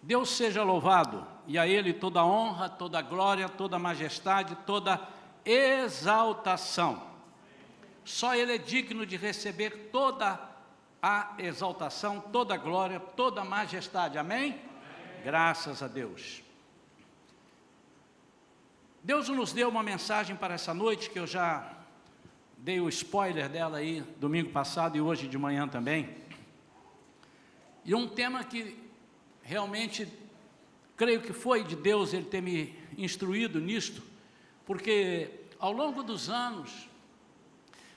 Deus seja louvado, e a Ele toda honra, toda glória, toda majestade, toda exaltação. Só Ele é digno de receber toda a exaltação, toda a glória, toda a majestade. Amém? Amém? Graças a Deus. Deus nos deu uma mensagem para essa noite, que eu já dei o spoiler dela aí, domingo passado e hoje de manhã também. E um tema que realmente, creio que foi de Deus Ele ter me instruído nisto, porque ao longo dos anos,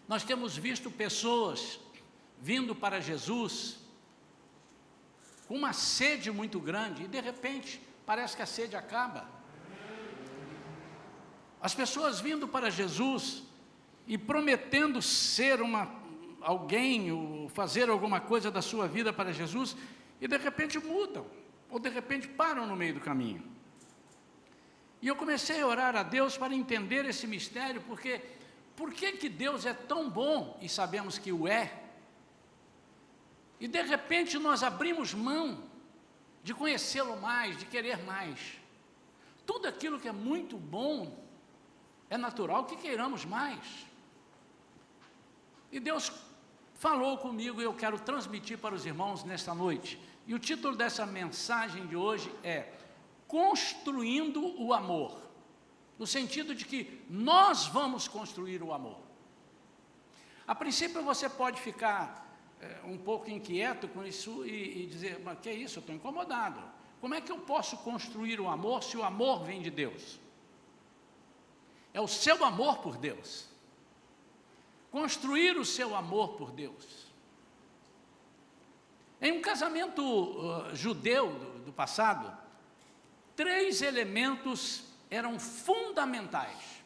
nós temos visto pessoas vindo para Jesus com uma sede muito grande, e de repente, parece que a sede acaba. As pessoas vindo para Jesus e prometendo ser alguém, ou fazer alguma coisa da sua vida para Jesus, e de repente mudam, ou de repente param no meio do caminho. E eu comecei a orar a Deus para entender esse mistério, porque por que Deus é tão bom, e sabemos que o é, e de repente nós abrimos mão de conhecê-lo mais, de querer mais. Tudo aquilo que é muito bom, é natural que queiramos mais. E Deus falou comigo e eu quero transmitir para os irmãos nesta noite. E o título dessa mensagem de hoje é Construindo o Amor. No sentido de que nós vamos construir o amor. A princípio você pode ficar um pouco inquieto com isso e dizer, mas que é isso, eu estou incomodado. Como é que eu posso construir o amor se o amor vem de Deus? É o seu amor por Deus. Construir o seu amor por Deus. Em um casamento judeu do passado, 3 elementos eram fundamentais: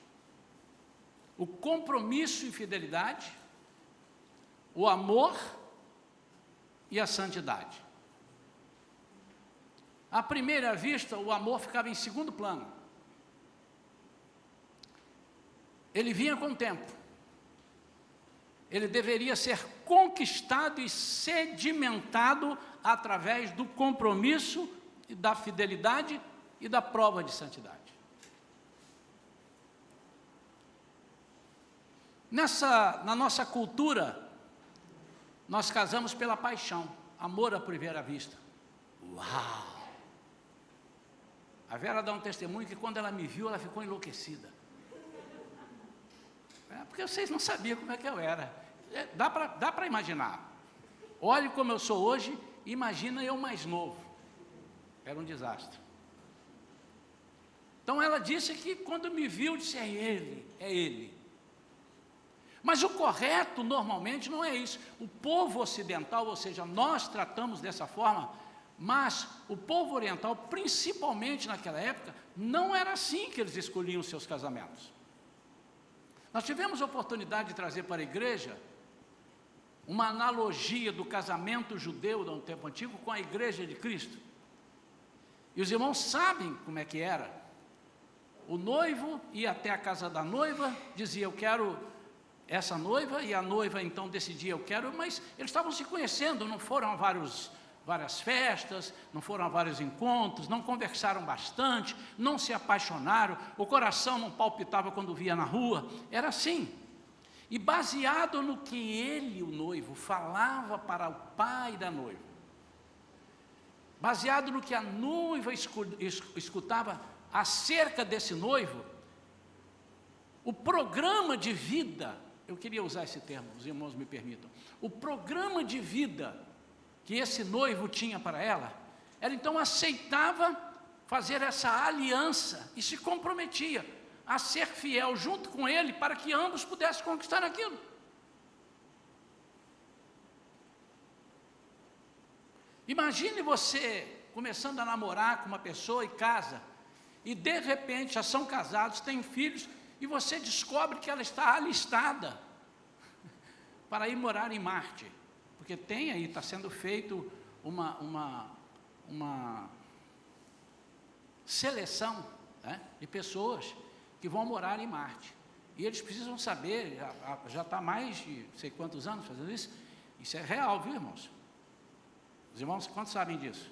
o compromisso e fidelidade, o amor e a santidade. À primeira vista, o amor ficava em segundo plano. Ele vinha com o tempo. Ele deveria ser conquistado e sedimentado através do compromisso, da fidelidade e da prova de santidade. Na nossa cultura, nós casamos pela paixão, amor à primeira vista. Uau! A Vera dá um testemunho que quando ela me viu, ela ficou enlouquecida. Porque vocês não sabiam como é que eu era. Dá para imaginar. Olhe como eu sou hoje, imagina eu mais novo. Era um desastre. Então ela disse que quando me viu, disse, é ele. Mas o correto normalmente não é isso. O povo ocidental, ou seja, nós tratamos dessa forma, mas o povo oriental, principalmente naquela época, não era assim que eles escolhiam os seus casamentos. Nós tivemos a oportunidade de trazer para a igreja uma analogia do casamento judeu do tempo antigo com a igreja de Cristo. E os irmãos sabem como é que era. O noivo ia até a casa da noiva, dizia, eu quero essa noiva, e a noiva então decidia, eu quero, mas eles estavam se conhecendo, não foram a várias festas, não foram a vários encontros, não conversaram bastante, não se apaixonaram, o coração não palpitava quando via na rua, era assim. E baseado no que ele, o noivo, falava para o pai da noiva, baseado no que a noiva escutava acerca desse noivo, o programa de vida, eu queria usar esse termo, os irmãos me permitam, o programa de vida que esse noivo tinha para ela, então aceitava fazer essa aliança e se comprometia a ser fiel junto com ele para que ambos pudessem conquistar aquilo. Imagine você começando a namorar com uma pessoa e casa, e de repente já são casados, têm filhos, e você descobre que ela está alistada para ir morar em Marte. Porque tem aí, está sendo feito uma seleção, né, de pessoas que vão morar em Marte. E eles precisam saber, já está mais de não sei quantos anos fazendo isso. Isso é real, viu, irmãos? Os irmãos, quantos sabem disso?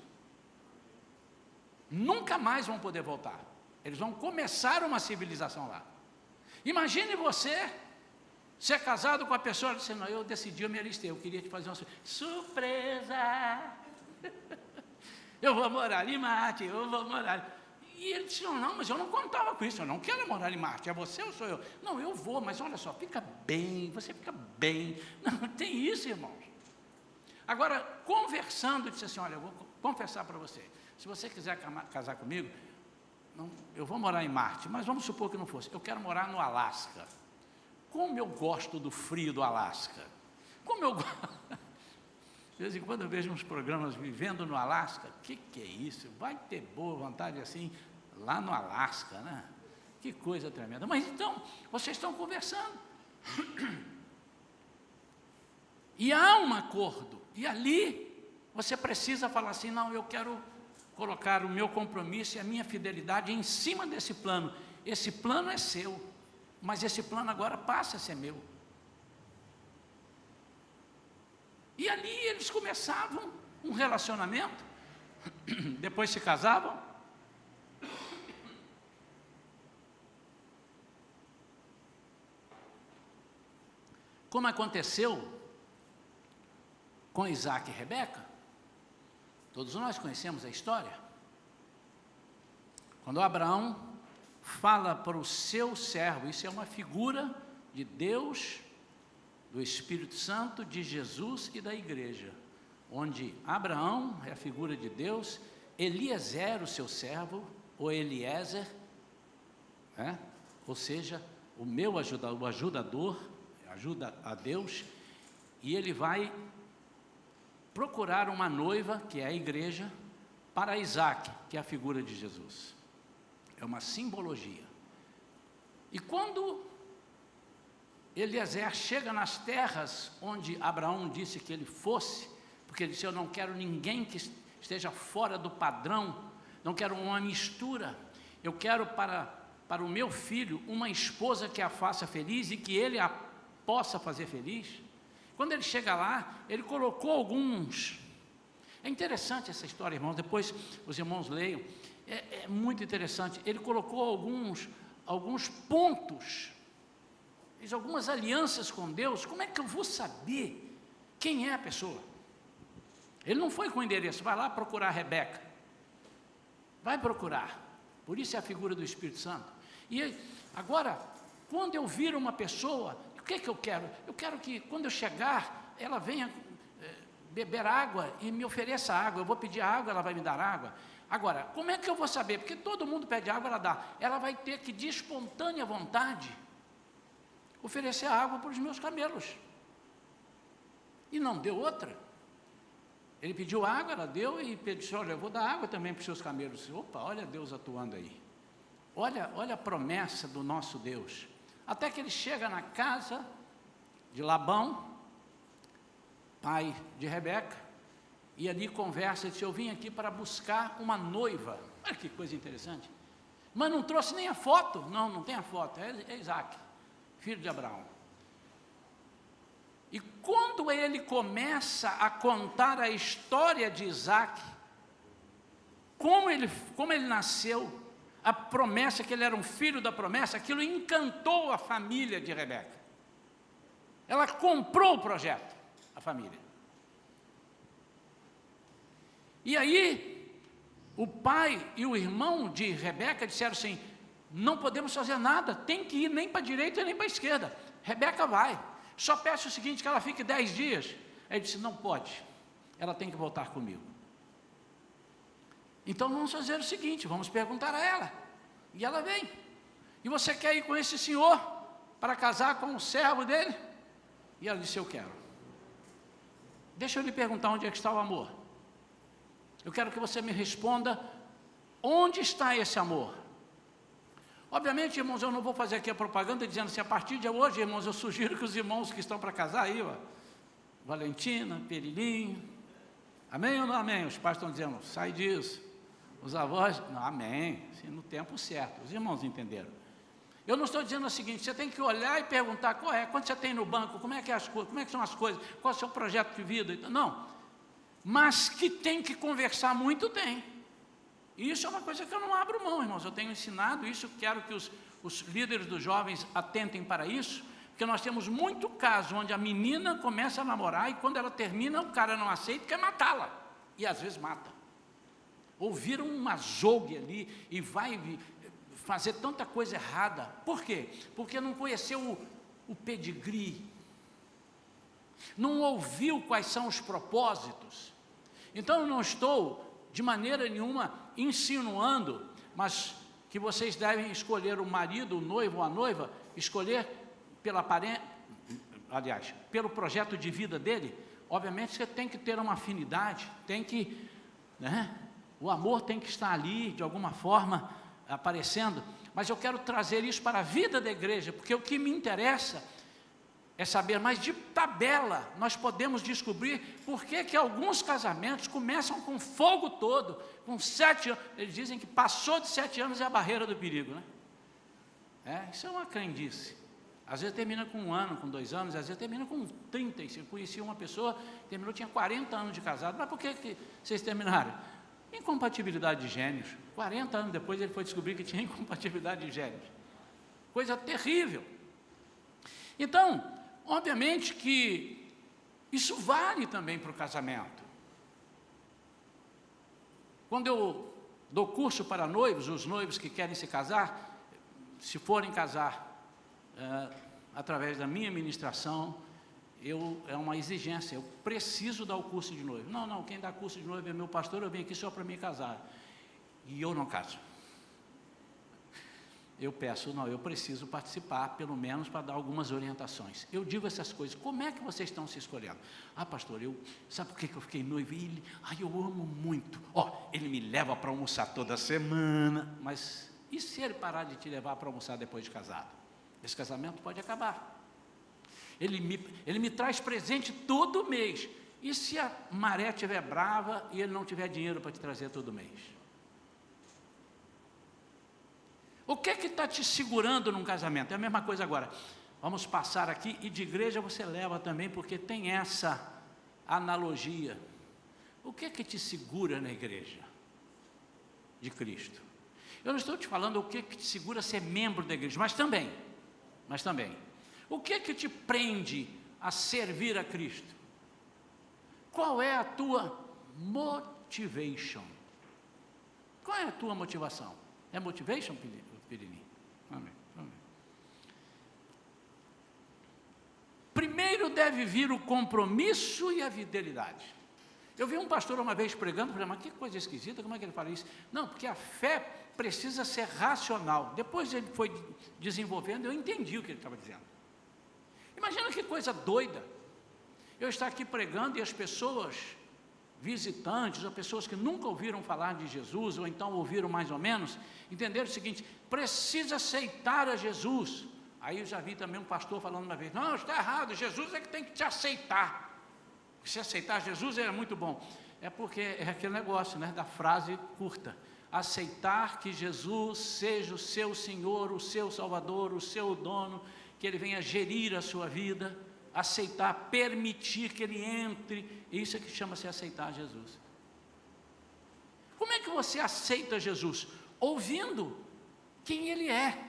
nunca mais vão poder voltar. Eles vão começar uma civilização lá. Imagine você ser casado com a pessoa dizendo, não, eu decidi, eu me alistei, eu queria te fazer uma surpresa. Eu vou morar em Marte, eu vou morar... E ele disse, não, mas eu não contava com isso, eu não quero morar em Marte, é você ou sou eu? Não, eu vou, mas olha só, fica bem, você fica bem. Não tem isso, irmãos. Agora, conversando, disse assim, olha, eu vou confessar para você, se você quiser casar comigo, não, eu vou morar em Marte, mas vamos supor que não fosse, eu quero morar no Alasca. Como eu gosto do frio do Alasca. Como eu gosto... De vez em quando eu vejo uns programas vivendo no Alasca, o que é isso? Vai ter boa vontade assim, lá no Alasca, né? Que coisa tremenda. Mas então, vocês estão conversando. E há um acordo. E ali, você precisa falar assim, não, eu quero colocar o meu compromisso e a minha fidelidade em cima desse plano. Esse plano é seu, mas esse plano agora passa a ser meu. E ali eles começavam um relacionamento, depois se casavam. Como aconteceu com Isaac e Rebeca, todos nós conhecemos a história. Quando Abraão fala para o seu servo, isso é uma figura de Deus, do Espírito Santo, de Jesus e da igreja, onde Abraão é a figura de Deus, Eliezer, o seu servo, ou Eliezer, ou seja, o meu ajudador, ajuda a Deus, e ele vai procurar uma noiva, que é a igreja, para Isaac, que é a figura de Jesus. É uma simbologia. E quando Eliezer chega nas terras onde Abraão disse que ele fosse, porque ele disse, eu não quero ninguém que esteja fora do padrão, não quero uma mistura, eu quero para o meu filho uma esposa que a faça feliz e que ele a possa fazer feliz. Quando ele chega lá, ele colocou alguns... É interessante essa história, irmãos, depois os irmãos leiam, é muito interessante. Ele colocou alguns pontos, fez algumas alianças com Deus. Como é que eu vou saber quem é a pessoa? Ele não foi com o endereço, vai lá procurar a Rebeca. Vai procurar. Por isso é a figura do Espírito Santo. E agora, quando eu vir uma pessoa, o que é que eu quero? Eu quero que quando eu chegar, ela venha beber água e me ofereça água. Eu vou pedir água, ela vai me dar água. Agora, como é que eu vou saber? Porque todo mundo pede água, ela dá. Ela vai ter que, de espontânea vontade, oferecer água para os meus camelos. E não deu outra. Ele pediu água, ela deu e disse, olha, eu vou dar água também para os seus camelos. Opa, olha Deus atuando aí. Olha a promessa do nosso Deus. Até que ele chega na casa de Labão, pai de Rebeca, e ali conversa, disse, eu vim aqui para buscar uma noiva. Olha que coisa interessante. Mas não trouxe nem a foto. Não tem a foto, é Isaac, filho de Abraão. E quando ele começa a contar a história de Isaac, como ele nasceu, a promessa, que ele era um filho da promessa, aquilo encantou a família de Rebeca. Ela comprou o projeto, a família. E aí, o pai e o irmão de Rebeca disseram assim, não podemos fazer nada, tem que ir nem para a direita nem para a esquerda. Rebeca vai, só peço o seguinte, que ela fique 10 dias. Aí ele disse, não pode, ela tem que voltar comigo. Então vamos fazer o seguinte, vamos perguntar a ela. E ela vem. E você quer ir com esse senhor para casar com o servo dele? E ela disse, eu quero. Deixa eu lhe perguntar onde é que está o amor. Eu quero que você me responda, onde está esse amor? Obviamente, irmãos, eu não vou fazer aqui a propaganda dizendo assim, a partir de hoje, irmãos, eu sugiro que os irmãos que estão para casar aí, ó, Valentina, Perilinho, amém ou não amém? Os pais estão dizendo, sai disso. Os avós, não, amém, assim, no tempo certo, os irmãos entenderam. Eu não estou dizendo o seguinte, você tem que olhar e perguntar, qual é, quanto você tem no banco, como é que são as coisas, qual é o seu projeto de vida, não, mas que tem que conversar muito, tem. E isso é uma coisa que eu não abro mão, irmãos. Eu tenho ensinado isso, quero que os líderes dos jovens atentem para isso, porque nós temos muito caso onde a menina começa a namorar e quando ela termina, o cara não aceita e quer matá-la. E às vezes mata. Ou vira um azogue ali e vai fazer tanta coisa errada. Por quê? Porque não conheceu o pedigree, não ouviu quais são os propósitos. Então eu não estou de maneira nenhuma insinuando, mas que vocês devem escolher o marido, o noivo ou a noiva, escolher pelo projeto de vida dele. Obviamente você tem que ter uma afinidade, tem que, o amor tem que estar ali de alguma forma aparecendo, mas eu quero trazer isso para a vida da igreja, porque o que me interessa é saber, mas de tabela nós podemos descobrir por que alguns casamentos começam com fogo todo, com 7 anos, eles dizem que passou de 7 anos é a barreira do perigo, isso é uma crendice. Às vezes termina com 1 ano, com 2 anos, às vezes termina com 35. Conheci uma pessoa, terminou, tinha 40 anos de casado. Mas por que vocês terminaram? Incompatibilidade de gênios. 40 anos depois ele foi descobrir que tinha incompatibilidade de gênios. Coisa terrível. Então, obviamente que isso vale também para o casamento. Quando eu dou curso para noivos, os noivos que querem se casar, se forem casar através da minha ministração, é uma exigência, eu preciso dar o curso de noivo. Não, quem dá curso de noivo é meu pastor, eu vim aqui só para me casar. E eu não caso. Eu preciso participar, pelo menos para dar algumas orientações. Eu digo essas coisas, como é que vocês estão se escolhendo? Pastor, sabe por que eu fiquei noivo? Eu amo muito. Ele me leva para almoçar toda semana, mas e se ele parar de te levar para almoçar depois de casado? Esse casamento pode acabar. Ele me traz presente todo mês. E se a maré estiver brava e ele não tiver dinheiro para te trazer todo mês? O que está te segurando num casamento? É a mesma coisa agora. Vamos passar aqui, e de igreja você leva também, porque tem essa analogia. O que te segura na igreja de Cristo? Eu não estou te falando o que te segura ser membro da igreja, mas também, o que te prende a servir a Cristo? Qual é a tua motivation? Qual é a tua motivação? É motivation, Pirini? Amém. Primeiro deve vir o compromisso e a fidelidade. Eu vi um pastor uma vez pregando, falei, mas que coisa esquisita, como é que ele fala isso? Não, porque a fé precisa ser racional. Depois ele foi desenvolvendo, eu entendi o que ele estava dizendo. Imagina que coisa doida, eu estar aqui pregando e as pessoas, visitantes, ou pessoas que nunca ouviram falar de Jesus, ou então ouviram mais ou menos, entenderam o seguinte, precisa aceitar a Jesus. Aí eu já vi também um pastor falando uma vez, não, está errado, Jesus é que tem que te aceitar. Se aceitar Jesus é muito bom. É porque é aquele negócio, da frase curta. Aceitar que Jesus seja o seu Senhor, o seu Salvador, o seu dono, que Ele venha gerir a sua vida, aceitar, permitir que Ele entre, isso é que chama-se aceitar Jesus. Como é que você aceita Jesus? Ouvindo quem Ele é.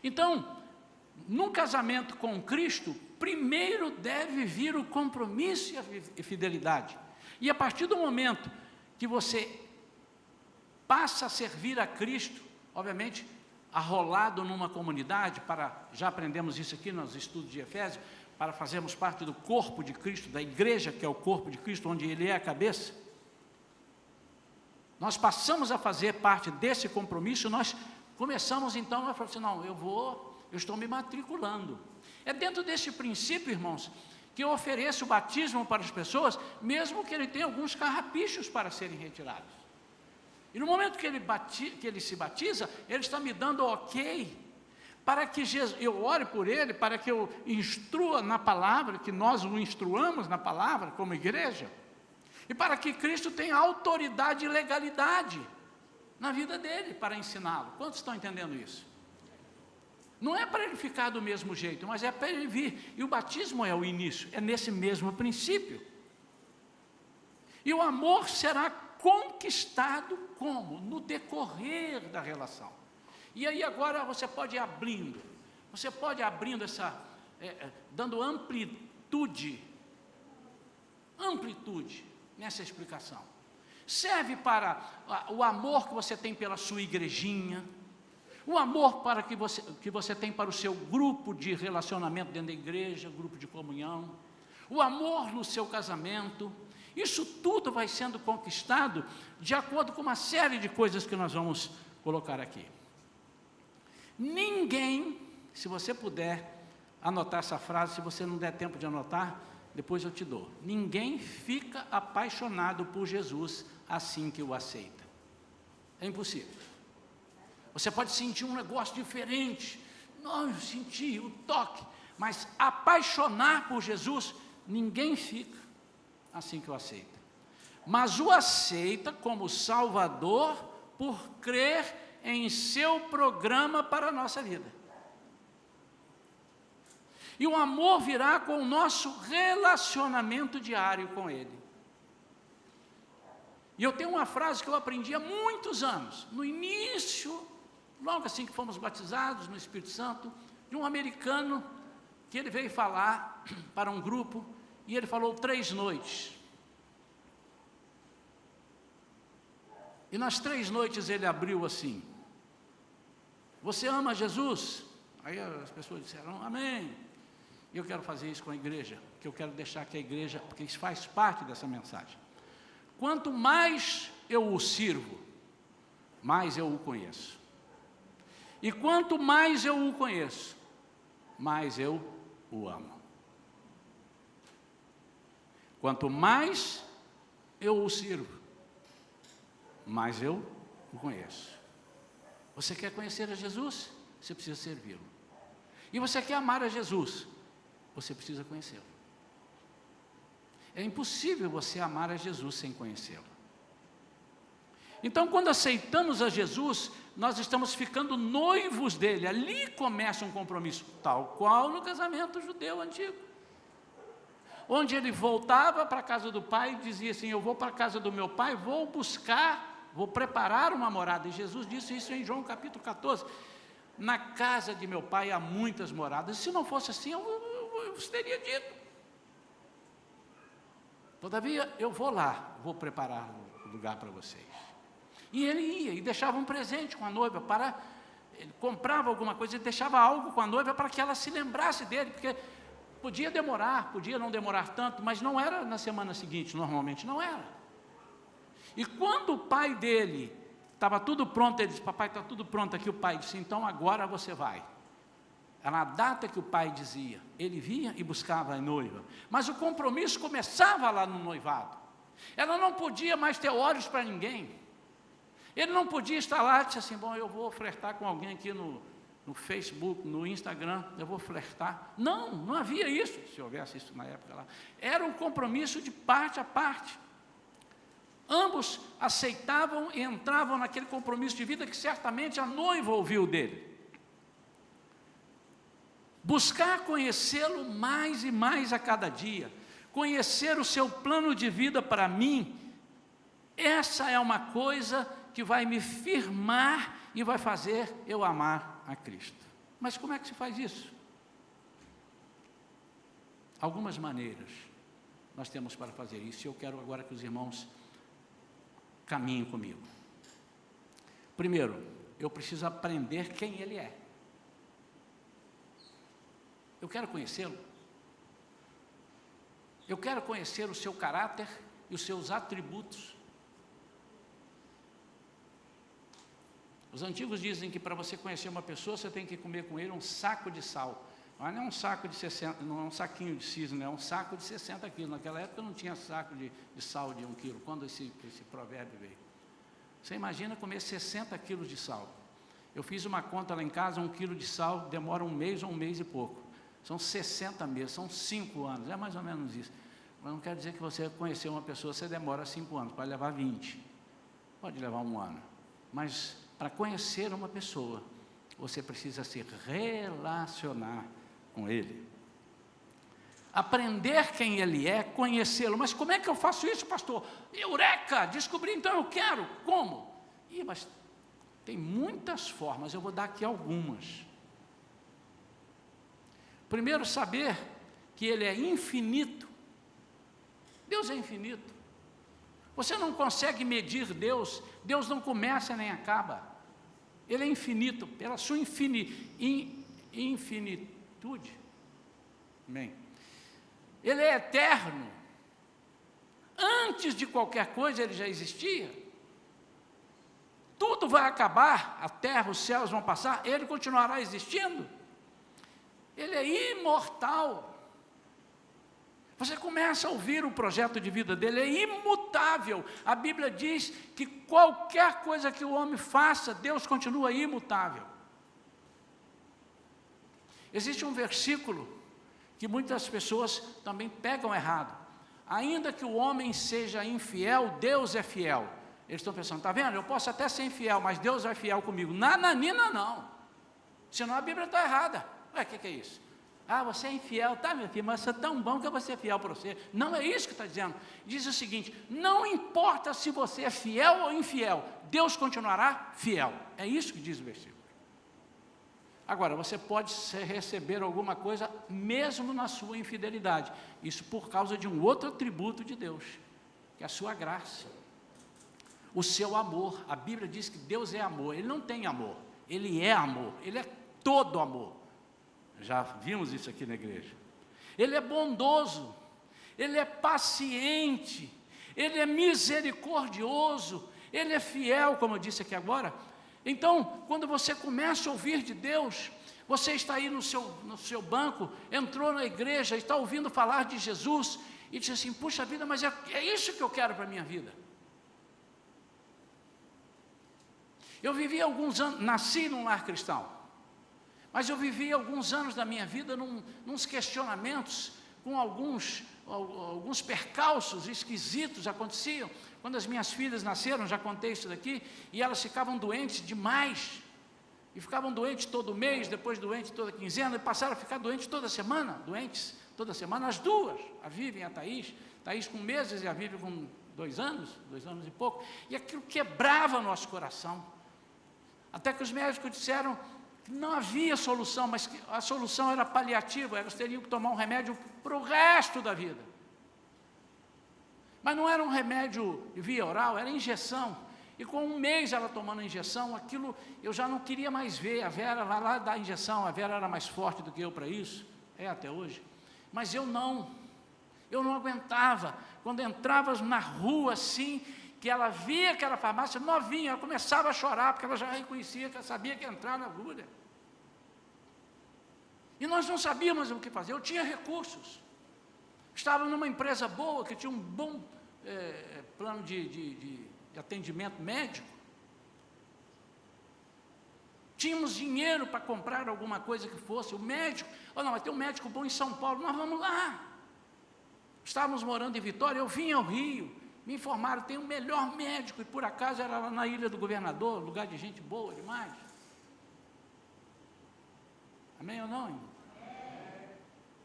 Então, num casamento com Cristo, primeiro deve vir o compromisso e a fidelidade. E a partir do momento que você passa a servir a Cristo, obviamente, arrolado numa comunidade, já aprendemos isso aqui nos estudos de Efésios, para fazermos parte do corpo de Cristo, da igreja que é o corpo de Cristo, onde Ele é a cabeça, nós passamos a fazer parte desse compromisso, nós começamos então a falar assim, não, eu estou me matriculando. É dentro desse princípio, irmãos, que eu ofereço o batismo para as pessoas, mesmo que ele tenha alguns carrapichos para serem retirados. E no momento que ele se batiza, ele está me dando ok, para que eu ore por ele, para que eu instrua na palavra, que nós o instruamos na palavra como igreja, e para que Cristo tenha autoridade e legalidade na vida dele para ensiná-lo. Quantos estão entendendo isso? Não é para ele ficar do mesmo jeito, mas é para ele vir. E o batismo é o início, é nesse mesmo princípio. E o amor será conquistado como? No decorrer da relação. E aí agora você pode ir abrindo, dando amplitude nessa explicação. Serve para o amor que você tem pela sua igrejinha, o amor que você tem para o seu grupo de relacionamento dentro da igreja, grupo de comunhão, o amor no seu casamento. Isso tudo vai sendo conquistado de acordo com uma série de coisas que nós vamos colocar aqui. Ninguém, se você puder anotar essa frase, se você não der tempo de anotar, depois eu te dou. Ninguém fica apaixonado por Jesus assim que o aceita. É impossível. Você pode sentir um negócio diferente. Não, eu senti o toque. Mas apaixonar por Jesus, ninguém fica assim que o aceita. Mas o aceita como Salvador por crer em seu programa para a nossa vida. E o amor virá com o nosso relacionamento diário com Ele. E eu tenho uma frase que eu aprendi há muitos anos, no início, logo assim que fomos batizados no Espírito Santo, de um americano, que ele veio falar para um grupo, e ele falou 3 noites. E nas 3 noites ele abriu assim: você ama Jesus? Aí as pessoas disseram, amém. E eu quero fazer isso com a igreja, que eu quero deixar que a igreja, porque isso faz parte dessa mensagem. Quanto mais eu o sirvo, mais eu o conheço. E quanto mais eu o conheço, mais eu o amo. Quanto mais eu o sirvo, mais eu o conheço. Você quer conhecer a Jesus? Você precisa servi-lo. E você quer amar a Jesus? Você precisa conhecê-lo. É impossível você amar a Jesus sem conhecê-lo. Então, quando aceitamos a Jesus, nós estamos ficando noivos dele. Ali começa um compromisso, tal qual no casamento judeu antigo, onde ele voltava para a casa do pai e dizia assim, eu vou para a casa do meu pai, vou preparar uma morada. E Jesus disse isso em João capítulo 14, na casa de meu pai há muitas moradas. Se não fosse assim, eu teria dito. Todavia, eu vou lá, vou preparar o lugar para vocês. E ele ia e deixava um presente com a noiva, ele comprava alguma coisa e deixava algo com a noiva para que ela se lembrasse dele, porque podia demorar, podia não demorar tanto, mas não era na semana seguinte, normalmente não era. E quando o pai dele estava tudo pronto, ele disse, papai, está tudo pronto aqui. O pai disse, então agora você vai. Era na data que o pai dizia, ele vinha e buscava a noiva. Mas o compromisso começava lá no noivado. Ela não podia mais ter olhos para ninguém. Ele não podia estar lá e disse assim, bom, eu vou flertar com alguém aqui no Facebook, no Instagram, eu vou flertar. Não, não havia isso, se houvesse isso na época lá. Era um compromisso de parte a parte. Ambos aceitavam e entravam naquele compromisso de vida que certamente a noiva ouviu dele. Buscar conhecê-lo mais e mais a cada dia, conhecer o seu plano de vida para mim, essa é uma coisa que vai me firmar e vai fazer eu amar a Cristo. Mas como é que se faz isso? Algumas maneiras nós temos para fazer isso, e eu quero agora que os irmãos caminhem comigo. Primeiro, eu preciso aprender quem Ele é. Eu quero conhecê-lo. Eu quero conhecer o seu caráter e os seus atributos. Os antigos dizem que para você conhecer uma pessoa, você tem que comer com ele um saco de sal. Mas não é um saco de 60, não é um saquinho de cisne, é um saco de 60 quilos. Naquela época não tinha saco de sal de 1 quilo, quando esse provérbio veio. Você imagina comer 60 quilos de sal. Eu fiz uma conta lá em casa, 1 quilo de sal demora 1 mês ou 1 mês e pouco. São 60 meses, são 5 anos, é mais ou menos isso. Mas não quer dizer que você conhecer uma pessoa, você demora 5 anos, pode levar 20, pode levar 1 ano. Mas para conhecer uma pessoa, você precisa se relacionar com ele. aprender quem Ele é, conhecê-lo. Mas como é que eu faço isso, pastor? Eureka! Descobri, então eu quero. Como? Mas tem muitas formas, eu vou dar aqui algumas. Primeiro, saber que Ele é infinito. Deus é infinito. Você não consegue medir Deus, Deus não começa nem acaba. Ele é infinito, pela sua infinitude. Amém. Ele é eterno. Antes de qualquer coisa Ele já existia. Tudo vai acabar, a terra, os céus vão passar, Ele continuará existindo. Ele é imortal. Você começa a ouvir o projeto de vida dele, é imutável. A Bíblia diz que qualquer coisa que o homem faça, Deus continua imutável. Existe um versículo que muitas pessoas também pegam errado. Ainda que o homem seja infiel, Deus é fiel. Eles estão pensando, está vendo? Eu posso até ser infiel, mas Deus é fiel comigo. Nananina não. Senão a Bíblia está errada. Ué, o que é isso? Você é infiel, tá, meu filho, mas você é tão bom que eu vou ser fiel para você. Não é isso que está dizendo. Diz o seguinte, não importa se você é fiel ou infiel, Deus continuará fiel. É isso que diz o versículo. Agora, você pode receber alguma coisa mesmo na sua infidelidade. Isso por causa de um outro atributo de Deus, que é a sua graça. O seu amor. A Bíblia diz que Deus é amor. Ele não tem amor, Ele é amor. Ele é todo amor. Já vimos isso aqui na igreja. Ele é bondoso, Ele é paciente, Ele é misericordioso, Ele é fiel, como eu disse aqui agora. Então, quando você começa a ouvir de Deus, você está aí no seu banco, entrou na igreja, está ouvindo falar de Jesus, e diz assim, puxa vida, mas é isso que eu quero para a minha vida. Eu vivi alguns anos, nasci num lar cristão, mas eu vivi alguns anos da minha vida nos questionamentos, com alguns percalços esquisitos aconteciam. Quando as minhas filhas nasceram, já contei isso daqui, e elas ficavam doentes demais, e ficavam doentes todo mês, depois doentes toda quinzena, e passaram a ficar doentes toda semana, as duas, a Vivi e a Thaís com meses e a Vivi com 2 anos e pouco, e aquilo quebrava nosso coração, até que os médicos disseram que não havia solução, mas que a solução era paliativa, elas teriam que tomar um remédio para o resto da vida. Mas não era um remédio via oral, era injeção. E com 1 mês ela tomando a injeção, aquilo eu já não queria mais ver. A Vera vai lá dar a injeção, a Vera era mais forte do que eu para isso, até hoje. Mas eu não aguentava. Quando entrávamos na rua assim, que ela via aquela farmácia novinha, ela começava a chorar, porque ela já reconhecia, que ela sabia que ia entrar na agulha. E nós não sabíamos o que fazer, eu tinha recursos. Estava numa empresa boa, que tinha um bom plano de atendimento médico. Tínhamos dinheiro para comprar alguma coisa que fosse. O médico, não, vai ter um médico bom em São Paulo, nós vamos lá. Estávamos morando em Vitória, eu vim ao Rio, me informaram, tem o melhor médico, e por acaso era lá na Ilha do Governador, lugar de gente boa demais. Amém ou não, irmão?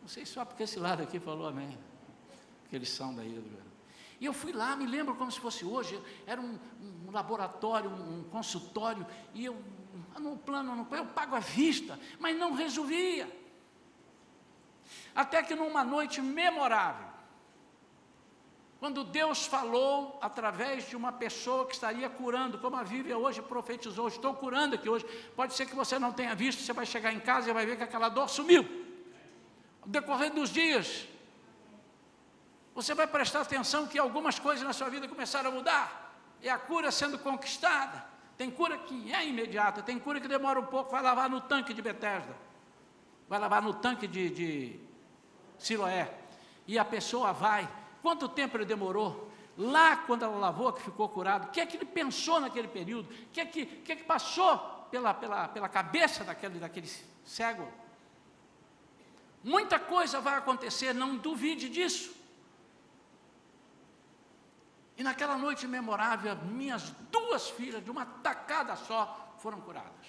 Não sei só porque esse lado aqui falou amém, porque eles são da Ilha do Governador. E eu fui lá, me lembro como se fosse hoje, era um laboratório, um consultório, e eu, no plano, eu pago à vista, mas não resolvia. Até que numa noite memorável, quando Deus falou através de uma pessoa que estaria curando, como a Vívia hoje profetizou, estou curando aqui hoje, pode ser que você não tenha visto, você vai chegar em casa e vai ver que aquela dor sumiu. No decorrer dos dias, você vai prestar atenção que algumas coisas na sua vida começaram a mudar, é a cura sendo conquistada. Tem cura que é imediata, tem cura que demora um pouco, vai lavar no tanque de Betesda, vai lavar no tanque de Siloé, e a pessoa vai. Quanto tempo ele demorou? Lá, quando ela lavou, que ficou curado, o que é que ele pensou naquele período? O que é que passou pela cabeça daquele cego? Muita coisa vai acontecer, não duvide disso. E naquela noite memorável, minhas 2 filhas, de uma tacada só, foram curadas.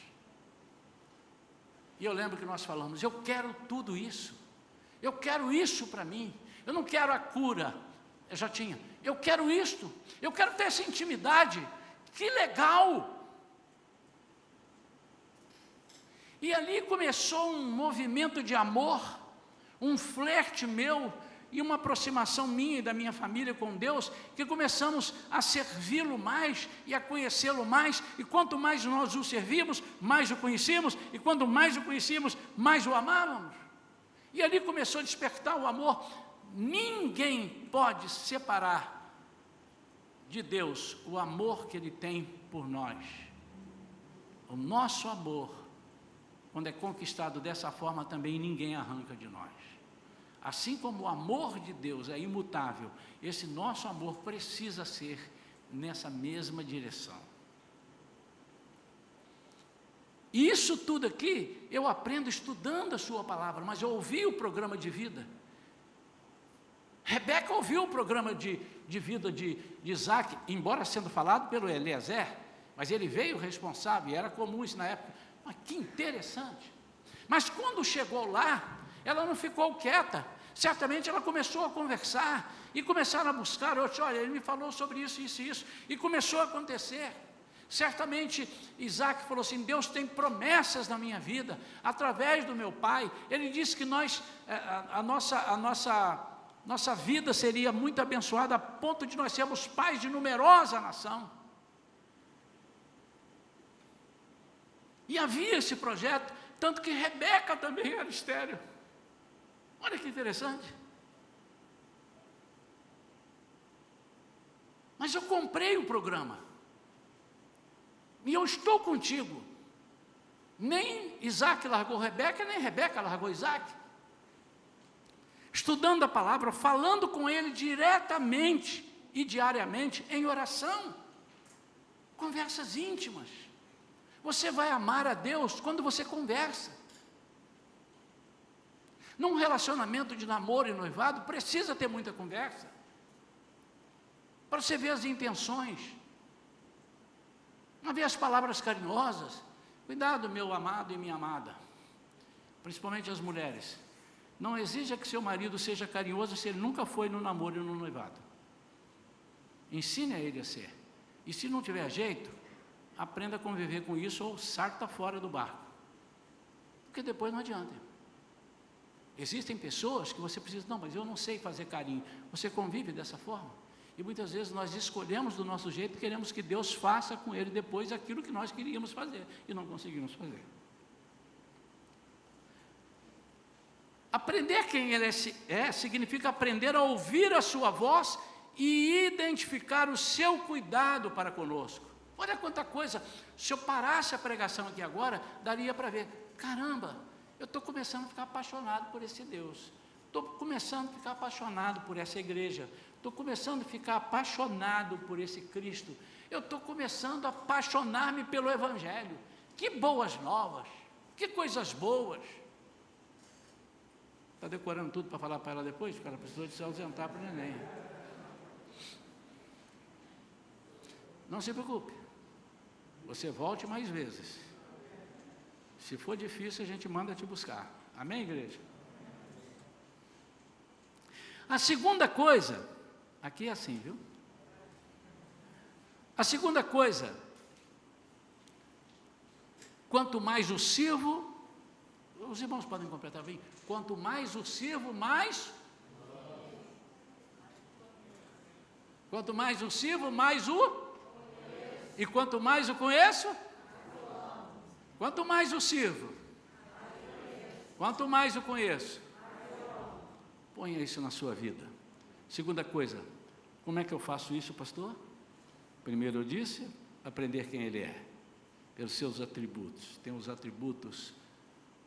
E eu lembro que nós falamos, eu quero tudo isso. Eu quero isso para mim. Eu não quero a cura, eu já tinha. Eu quero isto, eu quero ter essa intimidade. Que legal! E ali começou um movimento de amor, um flerte meu e uma aproximação minha e da minha família com Deus, que começamos a servi-lo mais e a conhecê-lo mais, e quanto mais nós o servíamos, mais o conhecíamos, e quanto mais o conhecíamos, mais o amávamos. E ali começou a despertar o amor. Ninguém pode separar de Deus o amor que Ele tem por nós. O nosso amor, quando é conquistado dessa forma, também ninguém arranca de nós. Assim como o amor de Deus é imutável, esse nosso amor precisa ser nessa mesma direção. E isso tudo aqui eu aprendo estudando a sua palavra, mas eu ouvi o programa de vida. Rebeca ouviu o programa de vida de Isaac, embora sendo falado pelo Eliezer, mas ele veio responsável, e era comum isso na época. Mas que interessante. Mas quando chegou lá, ela não ficou quieta. Certamente ela começou a conversar, e começaram a buscar. Olha, ele me falou sobre isso, isso e isso, e começou a acontecer. Certamente Isaac falou assim: Deus tem promessas na minha vida, através do meu pai. Ele disse que a nossa vida seria muito abençoada, a ponto de nós sermos pais de numerosa nação. E havia esse projeto, tanto que Rebeca também era estéril. Olha que interessante. Mas eu comprei o programa, e eu estou contigo. Nem Isaac largou Rebeca, nem Rebeca largou Isaac. Estudando a palavra, falando com ele diretamente e diariamente em oração, conversas íntimas. Você vai amar a Deus quando você conversa. Num relacionamento de namoro e noivado, precisa ter muita conversa, para você ver as intenções, não ver as palavras carinhosas. Cuidado, meu amado e minha amada, principalmente as mulheres. Não exija que seu marido seja carinhoso se ele nunca foi no namoro e no noivado. Ensine a ele a ser. E se não tiver jeito, aprenda a conviver com isso, ou sarta fora do barco. Porque depois não adianta. Existem pessoas que você precisa, não, mas eu não sei fazer carinho. Você convive dessa forma. E muitas vezes nós escolhemos do nosso jeito, queremos que Deus faça com ele depois aquilo que nós queríamos fazer, e não conseguimos fazer. Aprender quem Ele é significa aprender a ouvir a sua voz e identificar o seu cuidado para conosco. Olha quanta coisa. Se eu parasse a pregação aqui agora, daria para ver. Caramba, eu estou começando a ficar apaixonado por esse Deus. Estou começando a ficar apaixonado por essa igreja. Estou começando a ficar apaixonado por esse Cristo. Eu estou começando a apaixonar-me pelo Evangelho. Que boas novas, que coisas boas. Está decorando tudo para falar para ela depois? Porque ela precisou de se ausentar para o neném. Não se preocupe. Você volte mais vezes. Se for difícil, a gente manda te buscar. Amém, igreja? A segunda coisa, aqui é assim, viu? A segunda coisa, quanto mais o sirvo, os irmãos podem completar bem, quanto mais o sirvo, mais... Quanto mais o sirvo, mais o... E quanto mais o conheço, quanto mais o sirvo, quanto mais o conheço, ponha isso na sua vida. Segunda coisa, como é que eu faço isso, pastor? Primeiro eu disse, aprender quem Ele é, pelos seus atributos. Tem os atributos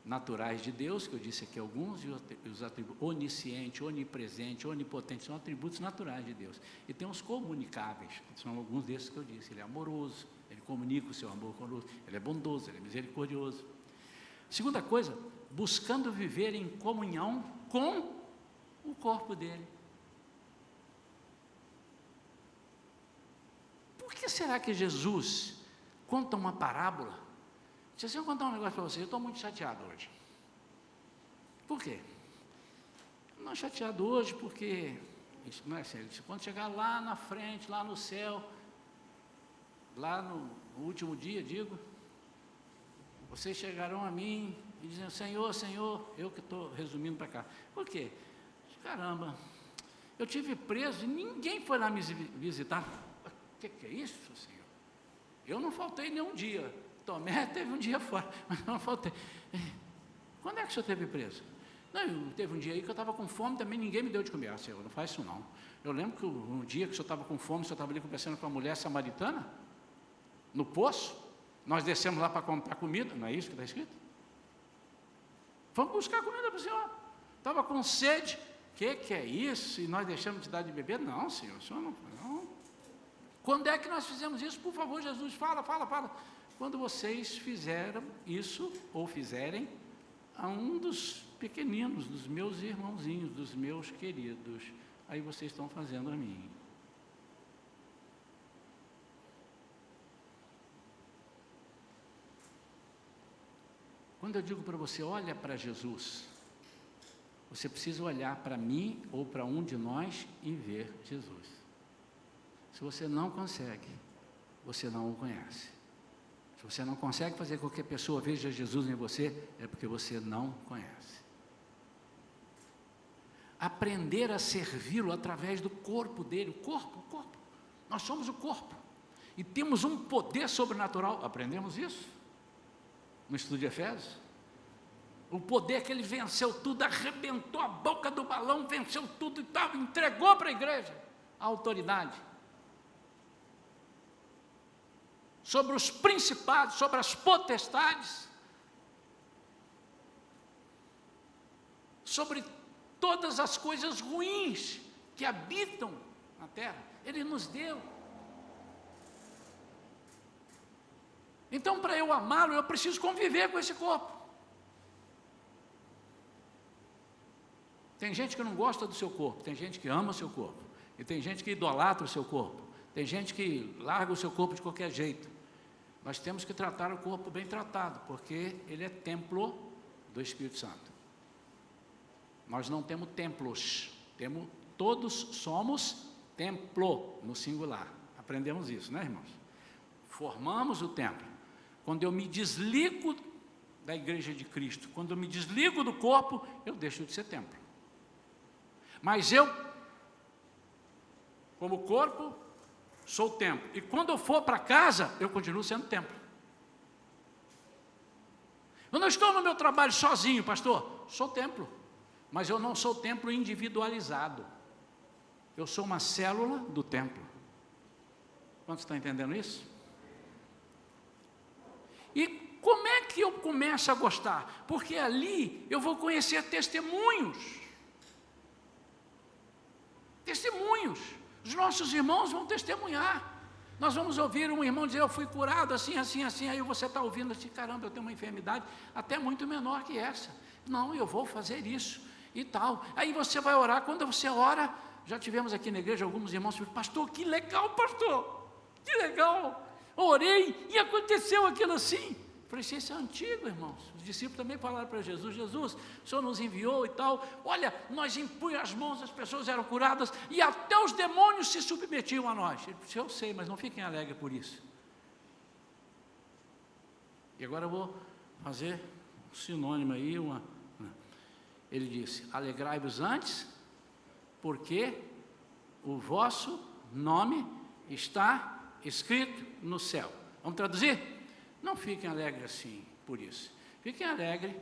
naturais de Deus, que eu disse aqui alguns, e os atributos onisciente, onipresente, onipotente, são atributos naturais de Deus. E tem os comunicáveis, que são alguns desses que eu disse. Ele é amoroso, Ele comunica o seu amor conosco, Ele é bondoso, Ele é misericordioso. Segunda coisa, buscando viver em comunhão com o corpo dele. Por que será que Jesus conta uma parábola? Se eu contar um negócio para você, eu estou muito chateado hoje. Por quê? Não chateado hoje, porque, isso não é sério, quando chegar lá na frente, lá no céu, lá no último dia, digo, vocês chegarão a mim e dizem, Senhor, Senhor, eu que estou resumindo para cá. Por quê? Caramba, eu tive preso e ninguém foi lá me visitar. O que é isso, Senhor? Eu não faltei nenhum dia. Tomé teve um dia fora, mas não faltei. Quando é que o senhor esteve preso? Não, teve um dia aí que eu estava com fome, também ninguém me deu de comer. Senhor, não faz isso não. Eu lembro que um dia que o senhor estava com fome, o senhor estava ali conversando com a mulher samaritana, no poço, nós descemos lá para comprar comida, não é isso que está escrito? Vamos buscar comida para o senhor. Estava com sede, o que é isso? E nós deixamos de dar de beber? Não, senhor, o senhor não. Quando é que nós fizemos isso? Por favor, Jesus, fala. Quando vocês fizeram isso, ou fizerem, a um dos pequeninos, dos meus irmãozinhos, dos meus queridos, aí vocês estão fazendo a mim. Quando eu digo para você, olha para Jesus, você precisa olhar para mim ou para um de nós e ver Jesus. Se você não consegue, você não o conhece. Se você não consegue fazer com que qualquer pessoa veja Jesus em você, é porque você não conhece. Aprender a servi-lo através do corpo dele, o corpo. Nós somos o corpo. E temos um poder sobrenatural. Aprendemos isso no estudo de Efésios. O poder que ele venceu tudo, arrebentou a boca do balão, venceu tudo e tal, entregou para a igreja a autoridade. Sobre os principados, sobre as potestades, sobre todas as coisas ruins que habitam na terra, ele nos deu. Então, para eu amá-lo, eu preciso conviver com esse corpo. Tem gente que não gosta do seu corpo, tem gente que ama o seu corpo, e tem gente que idolatra o seu corpo, tem gente que larga o seu corpo de qualquer jeito. Nós temos que tratar o corpo bem tratado, porque ele é templo do Espírito Santo. Nós não temos templos, todos somos templo, no singular. Aprendemos isso, né, irmãos? Formamos o templo. Quando eu me desligo da igreja de Cristo, quando eu me desligo do corpo, eu deixo de ser templo. Mas eu, como corpo, sou o templo. E quando eu for para casa, eu continuo sendo templo. Eu não estou no meu trabalho sozinho, pastor. Sou templo. Mas eu não sou templo individualizado. Eu sou uma célula do templo. Quantos estão entendendo isso? E como é que eu começo a gostar? Porque ali eu vou conhecer testemunhos. Os nossos irmãos vão testemunhar. Nós vamos ouvir um irmão dizer, eu fui curado assim, aí você está ouvindo assim, caramba, eu tenho uma enfermidade até muito menor que essa. Não, eu vou fazer isso e tal. Aí você vai orar, quando você ora, já tivemos aqui na igreja alguns irmãos que pastor, que legal, que legal. Orei e aconteceu aquilo assim. Falei, isso é antigo, irmãos. Os discípulos também falaram para Jesus, o Senhor nos enviou e tal. Olha, nós impunhamos as mãos, as pessoas eram curadas e até os demônios se submetiam a nós. Ele disse, eu sei, mas não fiquem alegres por isso. E agora eu vou fazer um sinônimo aí. Ele disse, alegrai-vos antes, porque o vosso nome está escrito no céu. Vamos traduzir? Não fiquem alegres assim por isso. Fiquem alegres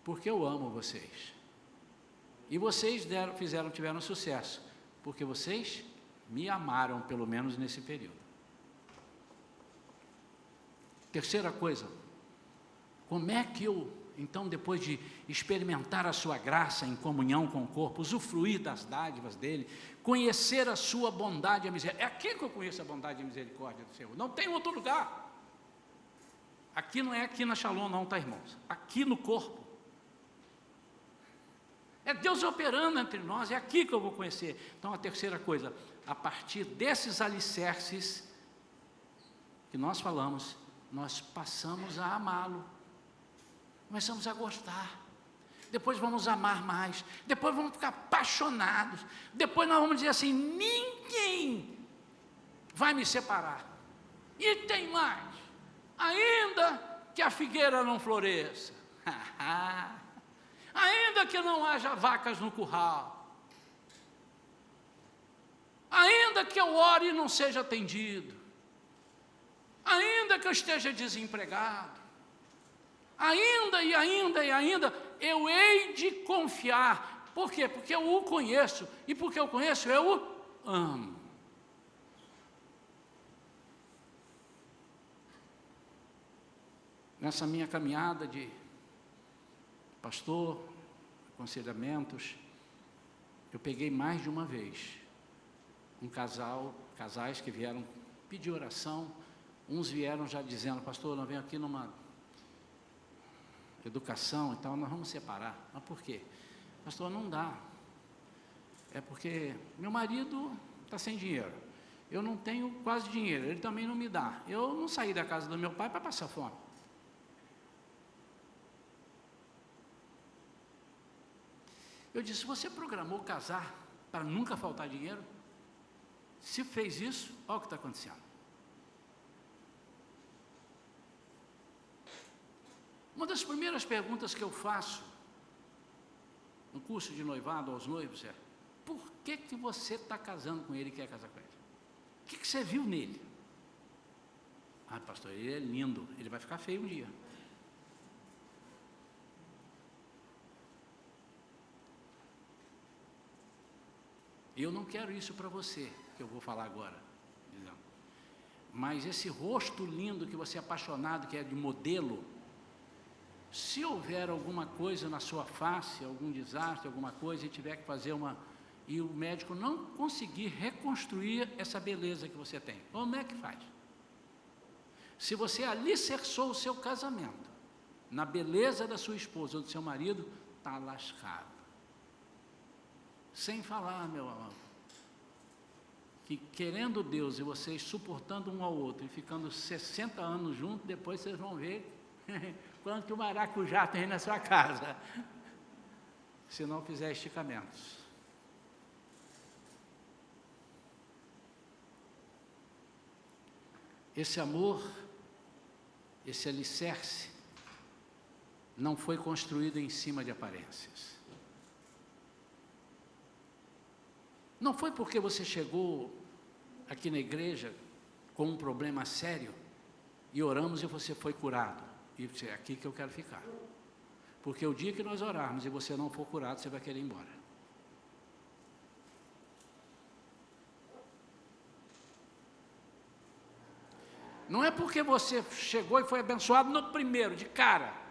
porque eu amo vocês. E vocês tiveram sucesso, porque vocês me amaram, pelo menos nesse período. Terceira coisa, como é que eu, então, depois de experimentar a sua graça em comunhão com o corpo, usufruir das dádivas dele, conhecer a sua bondade e a misericórdia, é aqui que eu conheço a bondade e a misericórdia do Senhor, não tem outro lugar. Aqui não é aqui na Shalom não, tá, irmãos? Aqui no corpo. É Deus operando entre nós, é aqui que eu vou conhecer. Então, a terceira coisa, a partir desses alicerces que nós falamos, nós passamos a amá-lo. Começamos a gostar. depois vamos amar mais, depois vamos ficar apaixonados, depois nós vamos dizer assim: ninguém vai me separar. E tem mais, ainda que a figueira não floresça, ainda que não haja vacas no curral, ainda que eu ore e não seja atendido, ainda que eu esteja desempregado, ainda, eu hei de confiar. Por quê? Porque eu o conheço, e porque eu conheço, eu o amo. Nessa minha caminhada de pastor, aconselhamentos, eu peguei mais de uma vez casais que vieram pedir oração. Uns vieram já dizendo: pastor, nós venho aqui numa educação e tal, nós vamos separar. Mas por quê? Pastor, não dá. É porque meu marido está sem dinheiro, eu não tenho quase dinheiro, ele também não me dá. Eu não saí da casa do meu pai para passar fome. Eu disse: você programou casar para nunca faltar dinheiro? Se fez isso, olha o que está acontecendo. Uma das primeiras perguntas que eu faço no curso de noivado aos noivos é: por que você está casando com ele e quer casar com ele? O que você viu nele? Ah, pastor, ele é lindo, ele vai ficar feio um dia. Eu não quero isso para você, que eu vou falar agora. Mas esse rosto lindo que você é apaixonado, que é de modelo, se houver alguma coisa na sua face, algum desastre, alguma coisa, e tiver que fazer e o médico não conseguir reconstruir essa beleza que você tem, como é que faz? Se você alicerçou o seu casamento na beleza da sua esposa ou do seu marido, está lascado. Sem falar, meu amor, que querendo Deus e vocês suportando um ao outro e ficando 60 anos juntos, depois vocês vão ver quanto maracujá tem na sua casa, se não fizer esticamentos. Esse amor, esse alicerce, não foi construído em cima de aparências. Não foi porque você chegou aqui na igreja com um problema sério e oramos e você foi curado. E é aqui que eu quero ficar. Porque o dia que nós orarmos e você não for curado, você vai querer ir embora. Não é porque você chegou e foi abençoado no primeiro, de cara.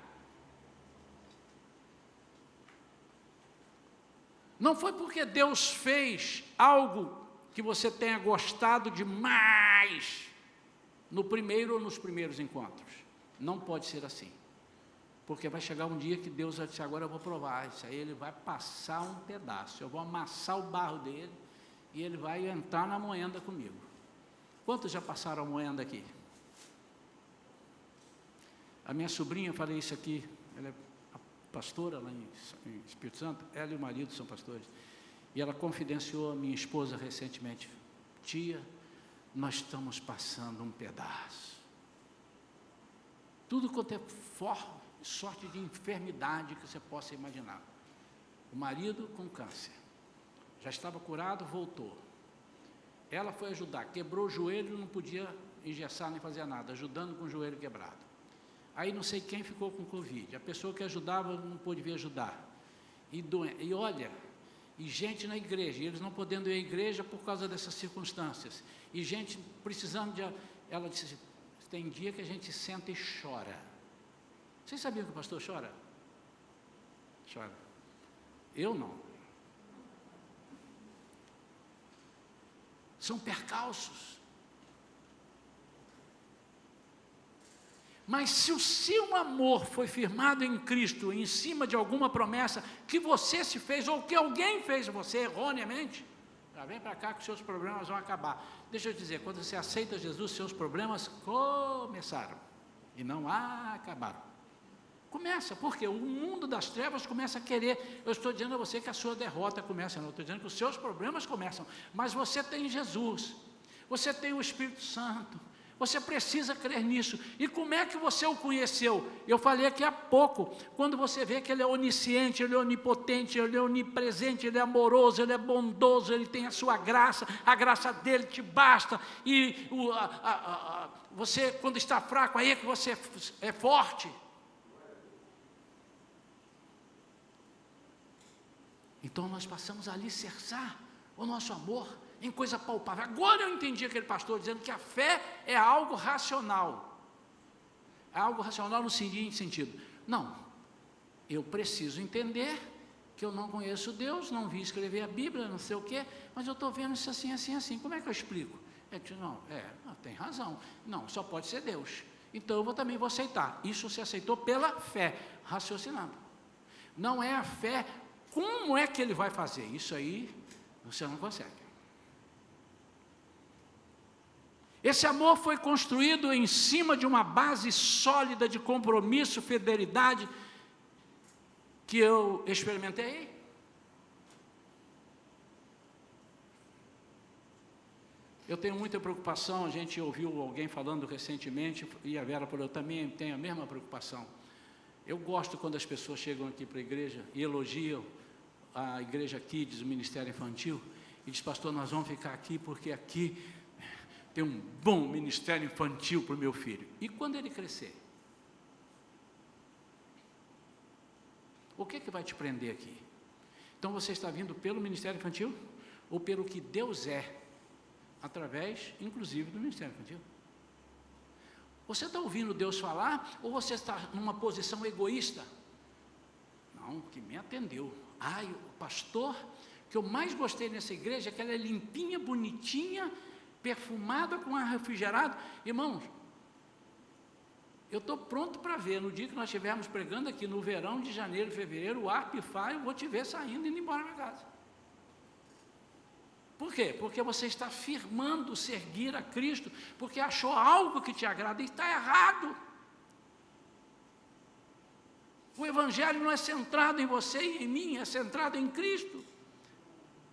Não foi porque Deus fez algo que você tenha gostado demais no primeiro ou nos primeiros encontros. Não pode ser assim. Porque vai chegar um dia que Deus vai dizer: agora eu vou provar isso aí, ele vai passar um pedaço, eu vou amassar o barro dele e ele vai entrar na moenda comigo. Quantos já passaram a moenda aqui? A minha sobrinha, eu falei isso aqui, ela é pastora lá em Espírito Santo, ela e o marido são pastores, e ela confidenciou a minha esposa recentemente: tia, nós estamos passando um pedaço. Tudo quanto é sorte de enfermidade que você possa imaginar. O marido com câncer, já estava curado, voltou. Ela foi ajudar, quebrou o joelho, não podia engessar nem fazer nada, ajudando com o joelho quebrado. Aí não sei quem ficou com Covid, a pessoa que ajudava não pôde vir ajudar. E olha, e gente na igreja, e eles não podendo ir à igreja por causa dessas circunstâncias. E gente precisando de... Ela disse: tem dia que a gente senta e chora. Vocês sabiam que o pastor chora? Chora. Eu não. São percalços. Mas se o seu amor foi firmado em Cristo, em cima de alguma promessa que você se fez, ou que alguém fez a você erroneamente, já vem para cá que os seus problemas vão acabar. Deixa eu dizer, quando você aceita Jesus, seus problemas começaram, e não acabaram. Começa, porque o mundo das trevas começa a querer. Eu estou dizendo a você que a sua derrota começa, não estou dizendo que os seus problemas começam, mas você tem Jesus, você tem o Espírito Santo, você precisa crer nisso. E como é que você o conheceu? Eu falei aqui há pouco, quando você vê que Ele é onisciente, Ele é onipotente, Ele é onipresente, Ele é amoroso, Ele é bondoso, Ele tem a sua graça, a graça dEle te basta, e você, quando está fraco, aí é que você é forte. Então nós passamos a alicerçar o nosso amor em coisa palpável. Agora eu entendi aquele pastor dizendo que a fé é algo racional. É algo racional no seguinte sentido: não, eu preciso entender que eu não conheço Deus, não vi escrever a Bíblia, não sei o quê, mas eu estou vendo isso assim, assim, assim. Como é que eu explico? Não, tem razão. Não, só pode ser Deus. Então eu também vou aceitar. Isso se aceitou pela fé, raciocinando. Não é a fé. Como é que Ele vai fazer? Isso aí você não consegue. Esse amor foi construído em cima de uma base sólida de compromisso, fidelidade, que eu experimentei. Eu tenho muita preocupação, a gente ouviu alguém falando recentemente, e a Vera falou, eu também tenho a mesma preocupação. Eu gosto quando as pessoas chegam aqui para a igreja e elogiam a igreja Kids, o Ministério Infantil, e diz, pastor, nós vamos ficar aqui porque aqui tem um bom ministério infantil para o meu filho. E quando ele crescer? O que vai te prender aqui? Então você está vindo pelo ministério infantil ou pelo que Deus é, através, inclusive, do ministério infantil? Você está ouvindo Deus falar ou você está numa posição egoísta? Não, que me atendeu. O pastor que eu mais gostei nessa igreja, que ela é limpinha, bonitinha, perfumada com ar refrigerado. Irmãos, eu estou pronto para ver, no dia que nós estivermos pregando aqui no verão de janeiro, fevereiro, o ar pifar, eu vou te ver saindo e indo embora para casa. Por quê? Porque você está firmando seguir a Cristo, porque achou algo que te agrada e está errado. O Evangelho não é centrado em você e em mim, é centrado em Cristo.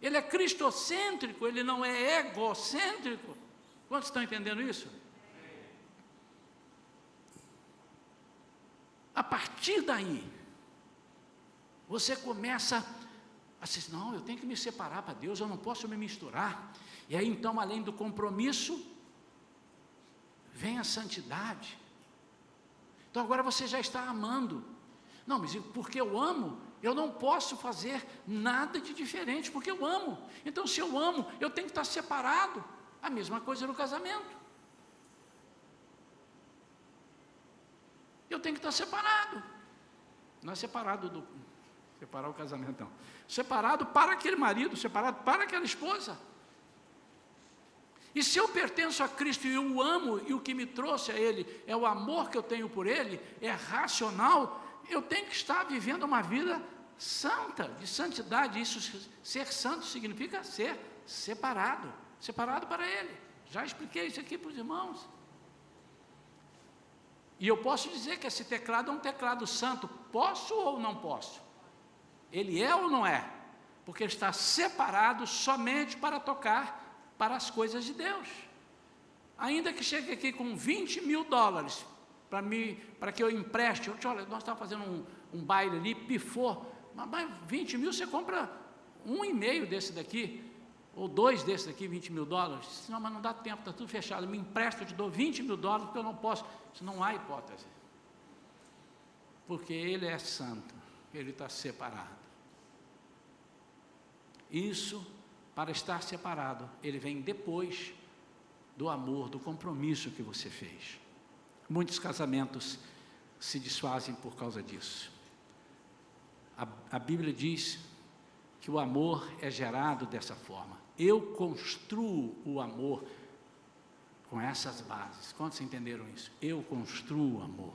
Ele é cristocêntrico, ele não é egocêntrico. Quantos estão entendendo isso? A partir daí, você começa a dizer, não, eu tenho que me separar para Deus, eu não posso me misturar. E aí então, além do compromisso, vem a santidade. Então agora você já está amando. Não, mas porque eu amo, eu não posso fazer nada de diferente, porque eu amo. Então, se eu amo, eu tenho que estar separado. A mesma coisa no casamento. Eu tenho que estar separado. Não é separado do... Separar o casamento, não. Separado para aquele marido, separado para aquela esposa. E se eu pertenço a Cristo e eu o amo, e o que me trouxe a Ele é o amor que eu tenho por Ele, é racional, eu tenho que estar vivendo uma vida santa, de santidade. Isso, ser santo significa ser separado, separado para Ele. Já expliquei isso aqui para os irmãos. E eu posso dizer que esse teclado é um teclado santo. Posso ou não posso? Ele é ou não é? Porque ele está separado somente para tocar para as coisas de Deus. Ainda que chegue aqui com $20 mil, para que eu empreste. Olha, nós estávamos fazendo um baile ali, pifou, mas 20 mil você compra 1,5 desse daqui, ou 2 desse daqui, $20 mil. Não, mas não dá tempo, está tudo fechado, me empresta, eu te dou $20 mil, porque eu não posso. Isso não há hipótese, porque Ele é santo, Ele está separado. Isso, para estar separado, Ele vem depois do amor, do compromisso que você fez. Muitos casamentos se desfazem por causa disso. A Bíblia diz que o amor é gerado dessa forma. Eu construo o amor com essas bases. Quantos entenderam isso? Eu construo o amor.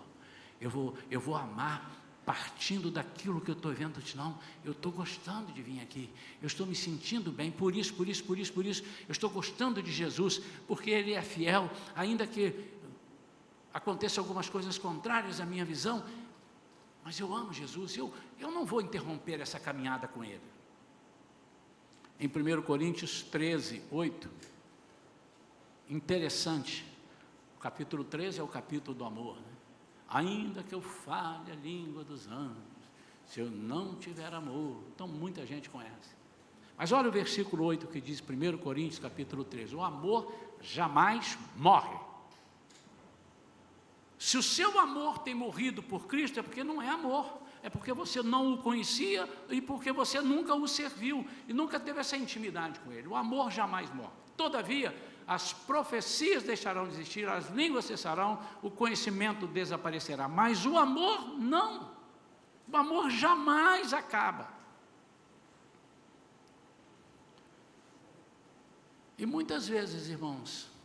Eu vou amar partindo daquilo que eu estou vendo. Não, eu estou gostando de vir aqui. Eu estou me sentindo bem, por isso. Eu estou gostando de Jesus, porque Ele é fiel, ainda que aconteçam algumas coisas contrárias à minha visão, mas eu amo Jesus, eu não vou interromper essa caminhada com Ele. Em 1 Coríntios 13, 8, interessante, o capítulo 13 é o capítulo do amor, né? Ainda que eu fale a língua dos anjos, se eu não tiver amor, então muita gente conhece. Mas olha o versículo 8 que diz, 1 Coríntios capítulo 13, o amor jamais morre. Se o seu amor tem morrido por Cristo, é porque não é amor, é porque você não o conhecia e porque você nunca o serviu e nunca teve essa intimidade com Ele. O amor jamais morre. Todavia, as profecias deixarão de existir, as línguas cessarão, o conhecimento desaparecerá, mas o amor não. O amor jamais acaba. E muitas vezes, irmãos,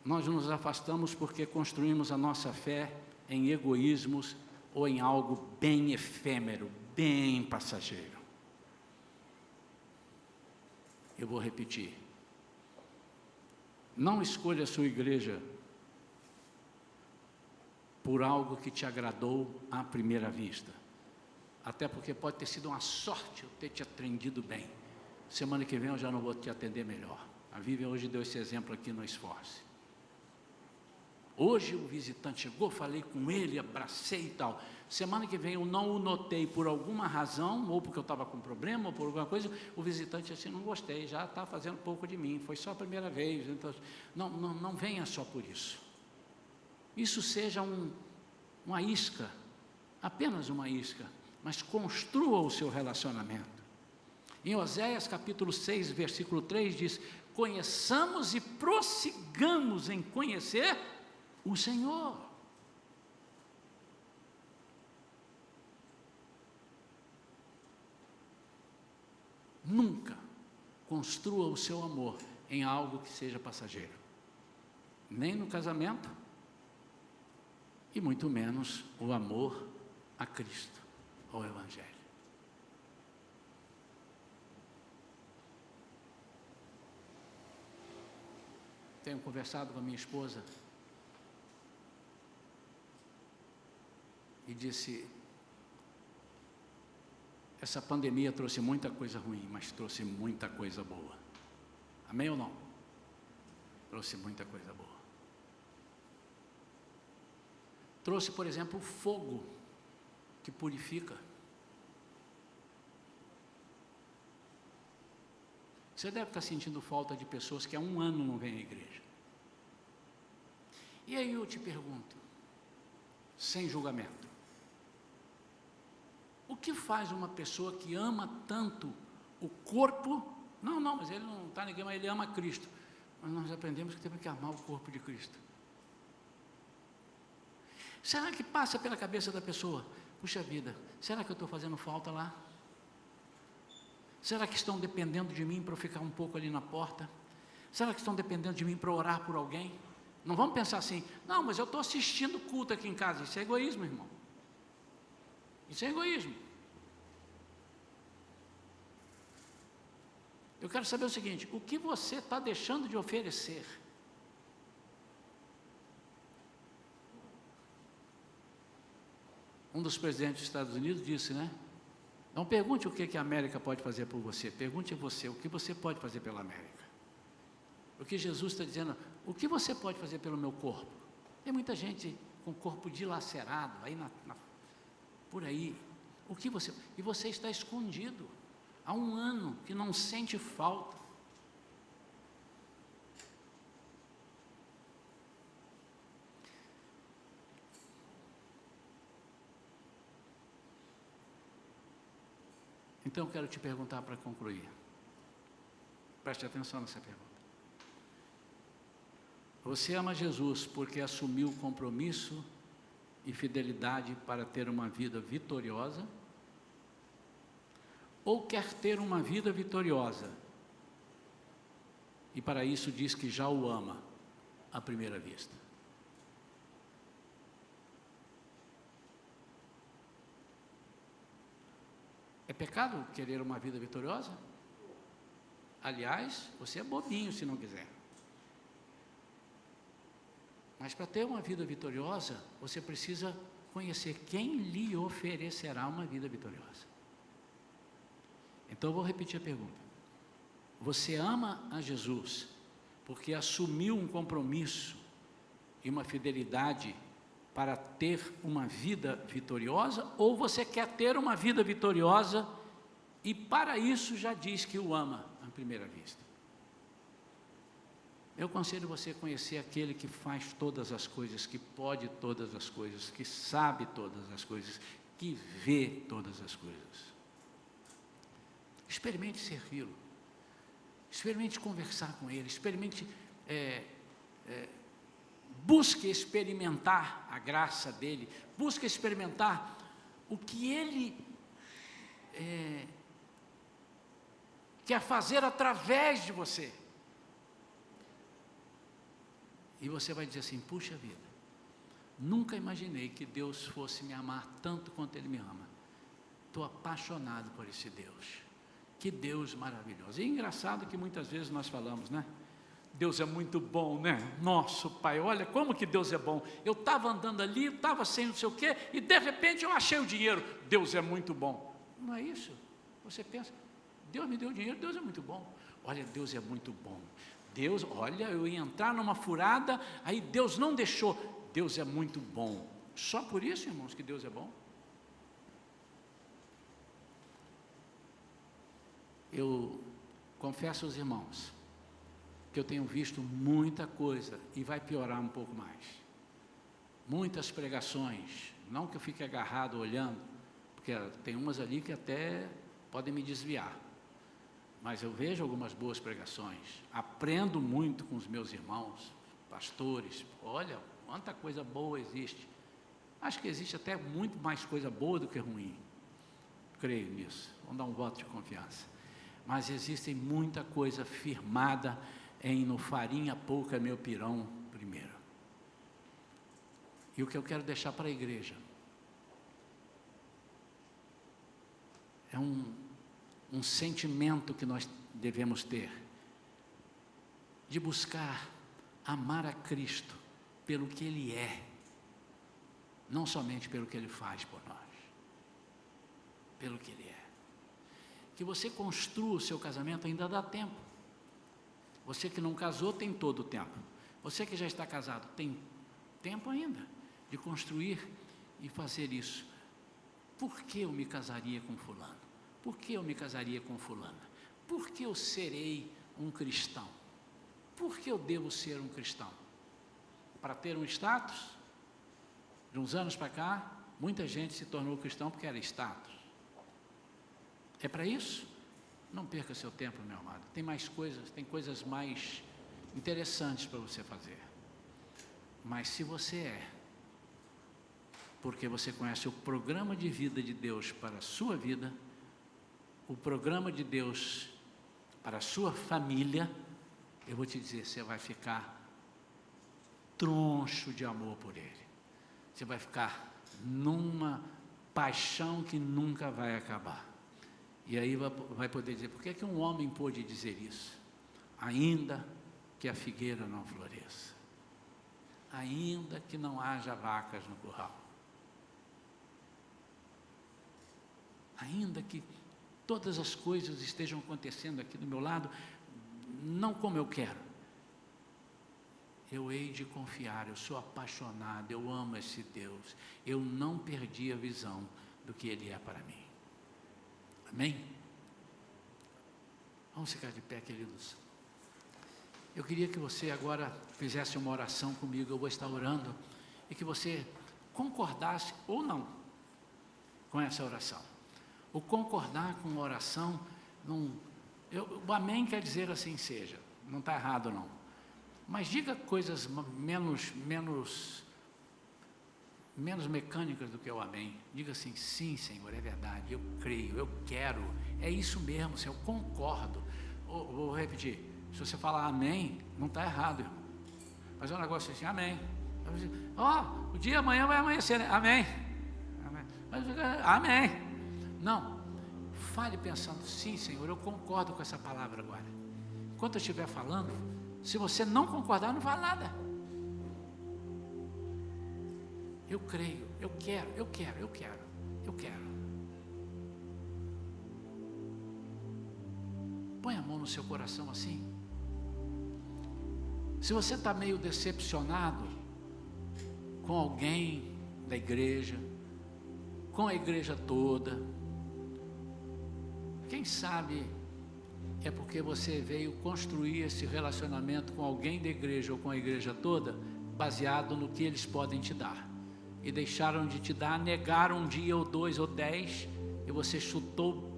nós nos afastamos porque construímos a nossa fé em egoísmos ou em algo bem efêmero, bem passageiro. Eu vou repetir. Não escolha a sua igreja por algo que te agradou à primeira vista. Até porque pode ter sido uma sorte eu ter te atendido bem. Semana que vem eu já não vou te atender melhor. A Vivian hoje deu esse exemplo aqui no Esforce. Hoje o visitante chegou, falei com ele, abracei e tal. Semana que vem eu não o notei por alguma razão, ou porque eu estava com problema, ou por alguma coisa, o visitante assim, não gostei, já está fazendo pouco de mim, foi só a primeira vez. Então, não venha só por isso. Isso seja uma isca, apenas uma isca, mas construa o seu relacionamento. Em Oséias capítulo 6, versículo 3 diz, conheçamos e prossigamos em conhecer o Senhor. Nunca construa o seu amor em algo que seja passageiro. Nem no casamento, e muito menos o amor a Cristo, ao Evangelho. Tenho conversado com a minha esposa e disse, essa pandemia trouxe muita coisa ruim, mas trouxe muita coisa boa. Amém ou não? Trouxe muita coisa boa. Trouxe, por exemplo, o fogo que purifica. Você deve estar sentindo falta de pessoas que há um ano não vêm à igreja. E aí eu te pergunto, sem julgamento, o que faz uma pessoa que ama tanto o corpo? Não, mas ele não está ninguém, mas ele ama Cristo. Mas nós aprendemos que temos que amar o corpo de Cristo. Será que passa pela cabeça da pessoa, puxa vida, será que eu estou fazendo falta lá? Será que estão dependendo de mim para eu ficar um pouco ali na porta? Será que estão dependendo de mim para orar por alguém? Não vamos pensar assim, não, mas eu estou assistindo culto aqui em casa. Isso é egoísmo, irmão. Isso é egoísmo. Eu quero saber o seguinte, o que você está deixando de oferecer? Um dos presidentes dos Estados Unidos disse, né? Não pergunte o que a América pode fazer por você, pergunte a você o que você pode fazer pela América. O que Jesus está dizendo, o que você pode fazer pelo meu corpo? Tem muita gente com o corpo dilacerado, aí por aí. E você está escondido, há um ano que não sente falta. Então eu quero te perguntar para concluir. Preste atenção nessa pergunta. Você ama Jesus porque assumiu compromisso e fidelidade para ter uma vida vitoriosa? Ou quer ter uma vida vitoriosa e para isso diz que já o ama à primeira vista? É pecado querer uma vida vitoriosa? Aliás, você é bobinho se não quiser. Mas para ter uma vida vitoriosa, você precisa conhecer quem lhe oferecerá uma vida vitoriosa. Então eu vou repetir a pergunta. Você ama a Jesus porque assumiu um compromisso e uma fidelidade para ter uma vida vitoriosa, ou você quer ter uma vida vitoriosa e para isso já diz que o ama à primeira vista? Eu aconselho você a conhecer aquele que faz todas as coisas, que pode todas as coisas, que sabe todas as coisas, que vê todas as coisas. Experimente servi-lo, experimente conversar com ele, experimente, busque experimentar a graça dele, busque experimentar o que ele quer fazer através de você. E você vai dizer assim: puxa vida, nunca imaginei que Deus fosse me amar tanto quanto Ele me ama. Estou apaixonado por esse Deus. Que Deus maravilhoso. E é engraçado que muitas vezes nós falamos, né? Deus é muito bom, né? Nosso Pai, olha como que Deus é bom. Eu estava andando ali, estava sem não sei o quê, e de repente eu achei o dinheiro. Deus é muito bom. Não é isso? Você pensa, Deus me deu dinheiro, Deus é muito bom. Olha, Deus é muito bom. Deus, olha, eu ia entrar numa furada, aí Deus não deixou. Deus é muito bom. Só por isso, irmãos, que Deus é bom? Eu confesso aos irmãos que eu tenho visto muita coisa, e vai piorar um pouco mais. Muitas pregações, não que eu fique agarrado olhando, porque tem umas ali que até podem me desviar. Mas eu vejo algumas boas pregações, aprendo muito com os meus irmãos, pastores. Olha, quanta coisa boa existe. Acho que existe até muito mais coisa boa do que ruim. Creio nisso, vamos dar um voto de confiança. Mas existe muita coisa firmada em no farinha pouca meu pirão primeiro. E o que eu quero deixar para a igreja é um sentimento que nós devemos ter, de buscar amar a Cristo pelo que Ele é, não somente pelo que Ele faz por nós, pelo que Ele é. Que você construa o seu casamento, ainda dá tempo. Você que não casou tem todo o tempo. Você que já está casado tem tempo ainda de construir e fazer isso. Por que eu me casaria com fulano? Por que eu me casaria com fulana? Por que eu serei um cristão? Por que eu devo ser um cristão? Para ter um status? De uns anos para cá, muita gente se tornou cristão porque era status. É para isso? Não perca seu tempo, meu amado. Tem mais coisas, tem coisas mais interessantes para você fazer. Mas se você é, porque você conhece o programa de vida de Deus para a sua vida, o programa de Deus para a sua família, eu vou te dizer, você vai ficar troncho de amor por Ele. Você vai ficar numa paixão que nunca vai acabar. E aí vai poder dizer, por que é que um homem pôde dizer isso? Ainda que a figueira não floresça, ainda que não haja vacas no curral, ainda que todas as coisas estejam acontecendo aqui do meu lado, não como eu quero, eu hei de confiar, eu sou apaixonado, eu amo esse Deus, eu não perdi a visão do que Ele é para mim. Amém? Vamos ficar de pé, queridos. Eu queria que você agora fizesse uma oração comigo, eu vou estar orando, e que você concordasse ou não com essa oração. O concordar com a oração, o amém quer dizer assim seja, não está errado não. Mas diga coisas menos mecânicas do que o amém. Diga assim, sim, Senhor, é verdade, eu creio, eu quero, é isso mesmo, Senhor, eu concordo. Vou repetir, se você falar amém, não está errado, irmão. Mas é um negócio assim, amém. O dia amanhã vai amanhecer, né? Amém. Amém. Não, fale pensando, sim, Senhor, eu concordo com essa palavra agora. Enquanto eu estiver falando, se você não concordar, não fala nada. Eu creio, eu quero. Põe a mão no seu coração assim. Se você está meio decepcionado com alguém da igreja, com a igreja toda, quem sabe é porque você veio construir esse relacionamento com alguém da igreja ou com a igreja toda, baseado no que eles podem te dar, e deixaram de te dar, negaram um dia ou 2 ou 10, e você chutou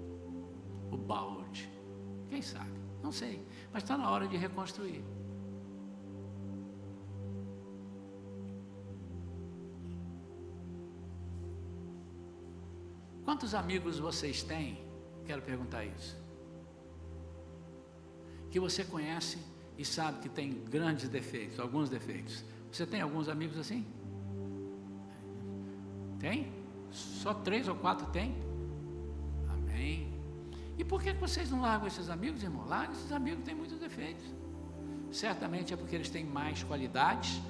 o balde. Quem sabe? Não sei, mas está na hora de reconstruir. Quantos amigos vocês têm? Quero perguntar isso. Que você conhece e sabe que tem grandes defeitos, alguns defeitos. Você tem alguns amigos assim? Tem? Só 3 ou 4 tem? Amém. E por que vocês não largam esses amigos, irmão? Largam, esses amigos têm muitos defeitos. Certamente é porque eles têm mais qualidades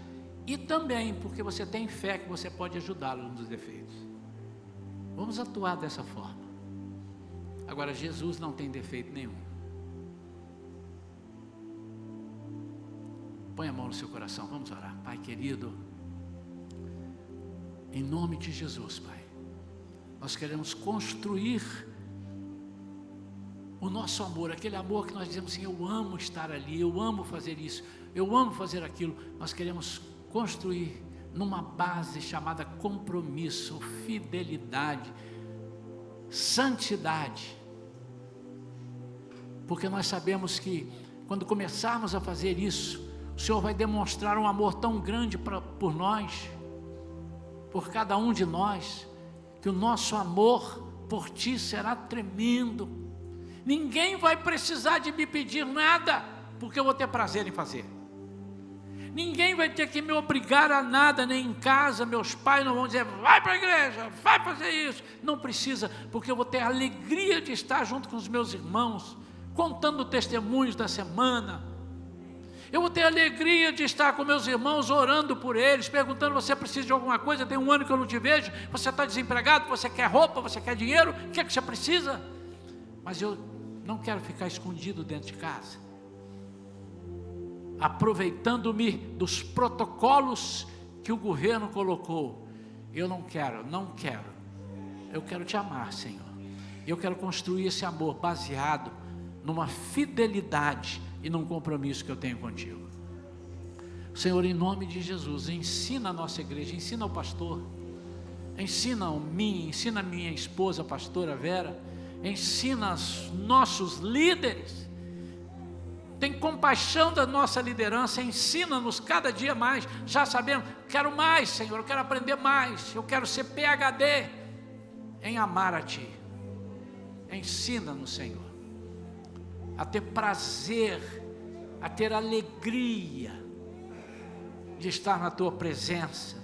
e também porque você tem fé que você pode ajudá-los nos defeitos. Vamos atuar dessa forma. Agora, Jesus não tem defeito nenhum. Põe a mão no seu coração, vamos orar. Pai querido, em nome de Jesus, Pai, nós queremos construir o nosso amor, aquele amor que nós dizemos assim, eu amo estar ali, eu amo fazer isso, eu amo fazer aquilo. Nós queremos construir numa base chamada compromisso, fidelidade, santidade, porque nós sabemos que quando começarmos a fazer isso, o Senhor vai demonstrar um amor tão grande por nós, por cada um de nós, que o nosso amor por Ti será tremendo. Ninguém vai precisar de me pedir nada, porque eu vou ter prazer em fazer. Ninguém vai ter que me obrigar a nada, nem em casa, meus pais não vão dizer, vai para a igreja, vai fazer isso. Não precisa, porque eu vou ter a alegria de estar junto com os meus irmãos, contando testemunhos da semana. Eu vou ter a alegria de estar com meus irmãos, orando por eles, perguntando, você precisa de alguma coisa? Tem um ano que eu não te vejo, você está desempregado, você quer roupa, você quer dinheiro, o que é que você precisa? Mas eu não quero ficar escondido dentro de casa, aproveitando-me dos protocolos que o governo colocou. Eu não quero. Eu quero te amar, Senhor. Eu quero construir esse amor baseado numa fidelidade e num compromisso que eu tenho contigo. Senhor, em nome de Jesus, ensina a nossa igreja, ensina o pastor, ensina a minha esposa, a pastora Vera, ensina os nossos líderes, tem compaixão da nossa liderança, ensina-nos cada dia mais. Já sabemos, quero mais, Senhor, eu quero aprender mais, eu quero ser PhD em amar a Ti. Ensina-nos, Senhor, a ter prazer, a ter alegria de estar na Tua presença.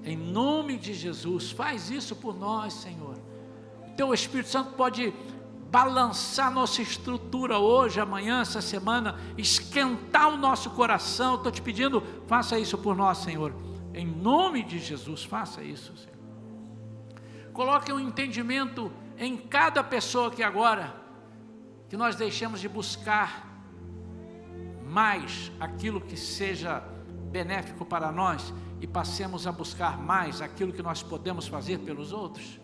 Em nome de Jesus, faz isso por nós, Senhor. Teu Espírito Santo pode balançar nossa estrutura hoje, amanhã, essa semana, esquentar o nosso coração. Estou te pedindo, faça isso por nós, Senhor. Em nome de Jesus, faça isso, Senhor. Coloque um entendimento em cada pessoa que agora, que nós deixemos de buscar mais aquilo que seja benéfico para nós e passemos a buscar mais aquilo que nós podemos fazer pelos outros,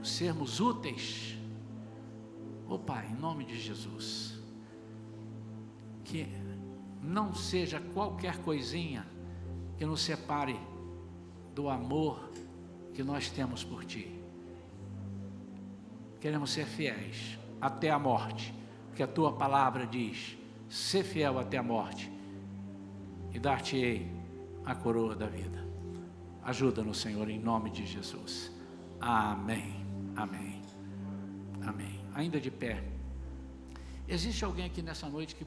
sermos úteis. Oh Pai, em nome de Jesus, que não seja qualquer coisinha que nos separe do amor que nós temos por Ti. Queremos ser fiéis até a morte, porque a Tua palavra diz, ser fiel até a morte, e dar-te-ei a coroa da vida. Ajuda-nos, Senhor, em nome de Jesus. Amém, amém, amém. Ainda de pé, existe alguém aqui nessa noite que